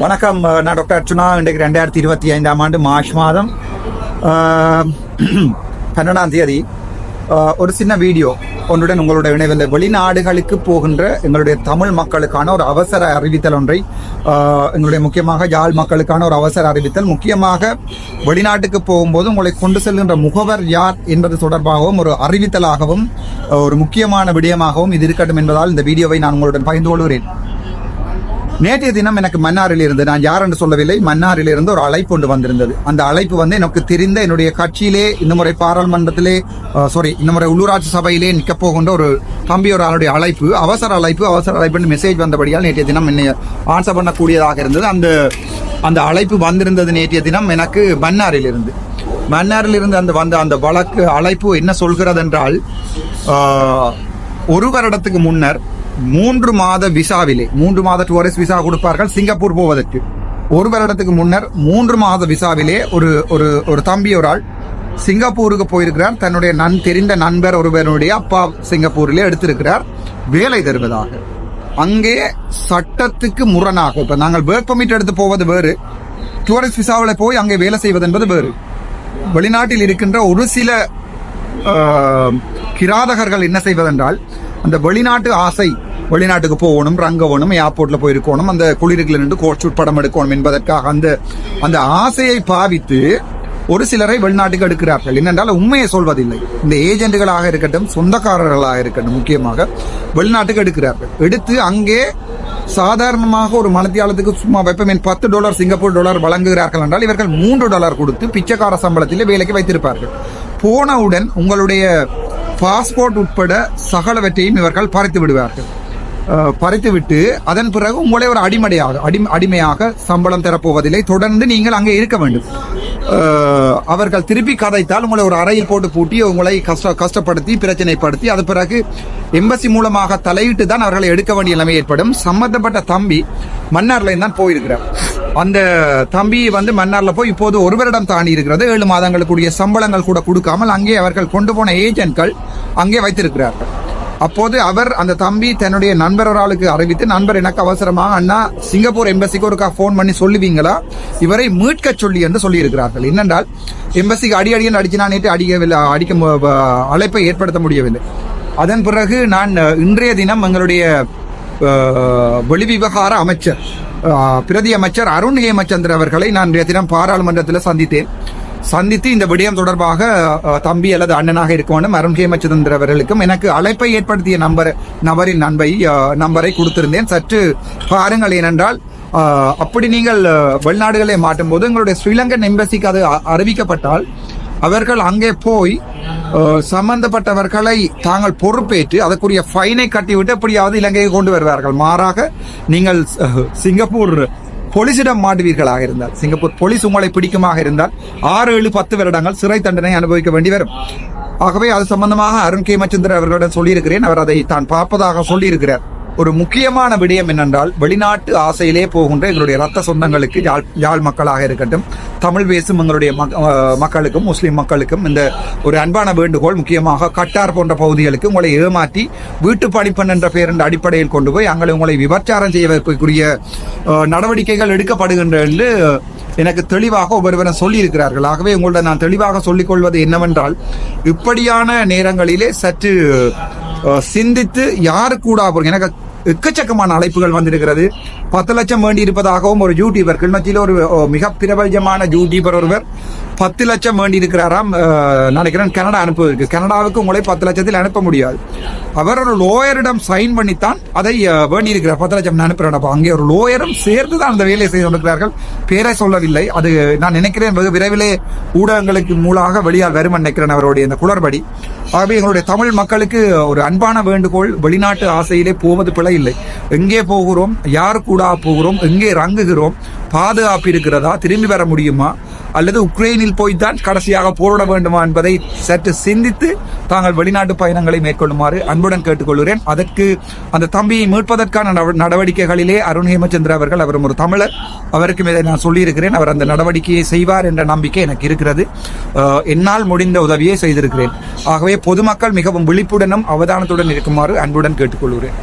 வணக்கம். நான் டாக்டர் அர்ச்சுனா. இன்றைக்கு 2025 ஆண்டு மார்ச் மாதம் 12ஆம் தேதி ஒரு சின்ன வீடியோ ஒன்றுடன் உங்களுடைய இணைவில் வெளிநாடுகளுக்கு போகின்ற எங்களுடைய தமிழ் மக்களுக்கான ஒரு அவசர அறிவித்தல் ஒன்றை எங்களுடைய முக்கியமாக யாழ் மக்களுக்கான ஒரு அவசர அறிவித்தல், முக்கியமாக வெளிநாட்டுக்கு போகும்போது உங்களை கொண்டு செல்கின்ற முகவர் யார் என்பது தொடர்பாகவும் ஒரு அறிவித்தலாகவும் ஒரு முக்கியமான விடயமாகவும் இது இருக்கட்டும் என்பதால் இந்த வீடியோவை நான் உங்களுடன் பகிர்ந்து கொள்கிறேன். நேற்றைய தினம் எனக்கு மன்னாரில் இருந்து, நான் யார் என்று சொல்லவில்லை, மன்னாரில் இருந்து ஒரு அழைப்பு ஒன்று வந்திருந்தது. அந்த அழைப்பு எனக்கு தெரிந்த என்னுடைய கட்சியிலே இந்த முறை பாராளுமன்றத்திலே இந்த முறை உள்ளூராட்சி சபையிலே நிற்கப் போகின்ற ஒரு தம்பி ஒரு ஆளுடைய அழைப்பு, அவசர அழைப்புன்னு மெசேஜ் வந்தபடியால் நேற்றைய தினம் என்னை ஆன்சர் பண்ணக்கூடியதாக இருந்தது. அந்த அழைப்பு வந்திருந்தது நேற்றைய தினம் எனக்கு மன்னாரில் இருந்து அந்த வழக்கு அழைப்பு என்ன சொல்கிறது என்றால், ஒரு வருடத்துக்கு முன்னர் 3 மாத விசாவிலே 3 மாத டூரிஸ்ட் விசா கொடுப்பார்கள் சிங்கப்பூர் போவதற்கு. ஒரு வருடத்துக்கு முன்னர் 3 மாத விசாவிலே ஒரு தம்பி ஒரு ஆள் சிங்கப்பூருக்கு போயிருக்கிறார். தன்னுடைய தெரிந்த நண்பர் ஒருவருடைய அப்பா சிங்கப்பூரிலே எடுத்திருக்கிறார் வேலை தருவதாக. அங்கே சட்டத்துக்கு முரணாக, இப்ப நாங்கள் ஒர்க் பர்மிட் எடுத்து போவது வேறு, டூரிஸ்ட் விசாவில் போய் அங்கே வேலை செய்வது என்பது வேறு. வெளிநாட்டில் இருக்கின்ற ஒரு சில கிராதகர்கள் என்ன செய்வதென்றால், அந்த வெளிநாட்டு ஆசை, வெளிநாட்டுக்கு போகணும், ரங்கவனும், ஏர்போர்ட்ல போயிருக்கணும், அந்த குளிர்களில் நின்று கோட்சூட் படம் எடுக்கணும் என்பதற்காக அந்த ஆசையை பாவித்து ஒரு சிலரை வெளிநாட்டுக்கு எடுக்கிறார்கள். என்னென்றால் உண்மையை சொல்வதில்லை. இந்த ஏஜென்ட்டுகளாக இருக்கட்டும், சொந்தக்காரர்களாக இருக்கட்டும், முக்கியமாக வெளிநாட்டுக்கு எடுக்கிறார்கள். எடுத்து அங்கே சாதாரணமாக ஒரு மணித்தியாலத்துக்கு சும்மா வெப்பமேன் $10 சிங்கப்பூர் டாலர் வழங்குகிறார்கள் என்றால் இவர்கள் $3 கொடுத்து பிச்சைக்கார சம்பளத்திலே வேலைக்கு வைத்திருப்பார்கள். போனவுடன் உங்களுடைய பாஸ்போர்ட் உட்பட சகலவற்றையும் இவர்கள் பறித்து விடுவார்கள். பறித்துவிட்டு அதன் பிறகு உங்களை ஒரு அடிமையாக சம்பளம் தரப்போவதில்லை, தொடர்ந்து நீங்கள் அங்கே இருக்க வேண்டும். அவர்கள் திருப்பி கதைத்தால் உங்களை ஒரு அறையில் போட்டு பூட்டி உங்களை கஷ்டப்படுத்தி பிரச்சனைப்படுத்தி அது பிறகு எம்பசி மூலமாக தலையிட்டு தான் அவர்களை எடுக்க வேண்டிய நிலைமை ஏற்படும். சம்பந்தப்பட்ட தம்பி மன்னார்ல தான் போயிருக்கிறார். அந்த தம்பி மன்னார்ல போய் இப்போது 1 வருடம் தாண்டி இருக்கிறது. 7 மாதங்களுக்குரிய சம்பளங்கள் கூட கொடுக்காமல் அங்கே அவர்கள் கொண்டு போன ஏஜென்ட்கள் அங்கே வைத்திருக்கிறார்கள். அப்போது அந்த தம்பி தன்னுடைய நண்பர் ஒரு ஆளுக்கு அறிவித்து, நண்பர் எனக்கு அவசரமாக அண்ணா சிங்கப்பூர் எம்பசிக்கு ஒருக்கா போன் பண்ணி சொல்லுவீங்களா, இவரை மீட்க சொல்லி என்று சொல்லி இருக்கிறார்கள். என்னென்றால் எம்பசிக்கு அடின்னு அடிச்சு நான் நேற்று அழைப்பை ஏற்படுத்த முடியவில்லை. அதன் பிறகு நான் இன்றைய தினம் எங்களுடைய வெளிவிவகார அமைச்சர் பிரதி அமைச்சர் அருண் ஹேமச்சந்திர அவர்களை நான் இன்றைய தினம் பாராளுமன்றத்தில் சந்தித்து இந்த விடயம் தொடர்பாக தம்பி அல்லது அண்ணனாக இருக்க வேண்டும் அருண் ஹேமச்சந்திர அவர்களுக்கும் எனக்கு அழைப்பை ஏற்படுத்திய நபரின் நம்பரை கொடுத்திருந்தேன். சற்று பாருங்கள். ஏனென்றால் அப்படி நீங்கள் வெளிநாடுகளை மாட்டும் போது எங்களுடைய ஸ்ரீலங்கன் எம்பசிக்கு அது அறிவிக்கப்பட்டால் அவர்கள் அங்கே போய் சம்பந்தப்பட்டவர்களை தாங்கள் பொறுப்பேற்று அதற்குரிய ஃபைனை கட்டிவிட்டு எப்படியாவது இலங்கையை கொண்டு வருவார்கள். மாறாக நீங்கள் சிங்கப்பூர் போலீசிடம் மாட்டுவீர்களாக இருந்தால், சிங்கப்பூர் போலீஸ் உங்களை பிடிக்குமாக இருந்தால் 6, 7, 10 வருடங்கள் சிறை தண்டனை அனுபவிக்க வேண்டி வரும். ஆகவே அது சம்பந்தமாக அருண் ஹேமச்சந்திர அவர்களிடம் சொல்லியிருக்கிறேன். அவர் அதை தான் பார்ப்பதாக சொல்லியிருக்கிறார். ஒரு முக்கியமான விடயம் என்னென்றால், வெளிநாட்டு ஆசையிலே போகின்ற எங்களுடைய ரத்த சொந்தங்களுக்கு, யாழ் மக்களாக இருக்கட்டும், தமிழ் பேசும் எங்களுடைய மக்களுக்கும் முஸ்லிம் மக்களுக்கும் இந்த ஒரு அன்பான வேண்டுகோள். முக்கியமாக கட்டார் போன்ற பகுதிகளுக்கு உங்களை ஏமாற்றி வீட்டு படிப்பன் என்ற பேரின் அடிப்படையில் கொண்டு போய் உங்களை விபச்சாரம் செய்வதற்குரிய நடவடிக்கைகள் எடுக்கப்படுகின்றன என்று எனக்கு தெளிவாக ஒவ்வொருவரும் சொல்லி இருக்கிறார்கள். ஆகவே உங்கள்ட்ட நான் தெளிவாக சொல்லிக் கொள்வது என்னவென்றால், இப்படியான நேரங்களிலே சற்று சிந்தித்து யாரு கூட எனக்கு எக்கச்சக்கமான அழைப்புகள் வந்திருக்கிறது. 10 லட்சம் வேண்டி இருப்பதாகவும் ஒரு யூடியூபர், கிளிநொச்சியில் ஒரு மிக பிரபலமான யூடியூபர் ஒருவர் 10 லட்சம் வேண்டி இருக்கிறாராம். நினைக்கிறேன் கனடா அனுப்புவதற்கு. கனடாவுக்கு உங்களை 10 லட்சத்தில் அனுப்ப முடியாது. அவர் ஒரு லோயரிடம் சைன் பண்ணித்தான் அதை வேண்டி இருக்கிறார். 10 லட்சம் அனுப்புறப்ப அங்கே ஒரு லோயரும் சேர்த்து தான் அந்த வேலையை செய்து கொண்டிருக்கிறார்கள். பேரை சொல்லவில்லை. அது நான் நினைக்கிறேன் வெகு விரைவிலே ஊடகங்களுக்கு மூலமாக வெளியால் வரும் நினைக்கிறேன் அவருடைய இந்த குளறுபடி. ஆகவே எங்களுடைய தமிழ் மக்களுக்கு ஒரு அன்பான வேண்டுகோள், வெளிநாட்டு ஆசையிலே போவது பிழை இல்லை. எங்கே போகிறோம், யார் கூட போகிறோம், எங்கே ரங்குகிறோம், பாதுகாப்பு இருக்கிறதா, திரும்பி வர முடியுமா, அல்லது உக்ரைனில் போய்தான் கடைசியாக போராட வேண்டுமா என்பதை சற்று சிந்தித்து தாங்கள் வெளிநாட்டு பயணங்களை மேற்கொள்ளுமாறு அன்புடன் கேட்டுக்கொள்கிறேன். அதற்கு அந்த தம்பியை மீட்பதற்கான நடவடிக்கைகளிலே அருண் ஹேமச்சந்திர அவர்கள், அவரும் ஒரு தமிழர், அவருக்கும் இதை நான் சொல்லியிருக்கிறேன். அவர் அந்த நடவடிக்கையை செய்வார் என்ற நம்பிக்கை எனக்கு இருக்கிறது. என்னால் முடிந்த உதவியை செய்திருக்கிறேன். ஆகவே பொதுமக்கள் மிகவும் விழிப்புடனும் அவதானத்துடன் இருக்குமாறு அன்புடன் கேட்டுக்கொள்கிறேன்.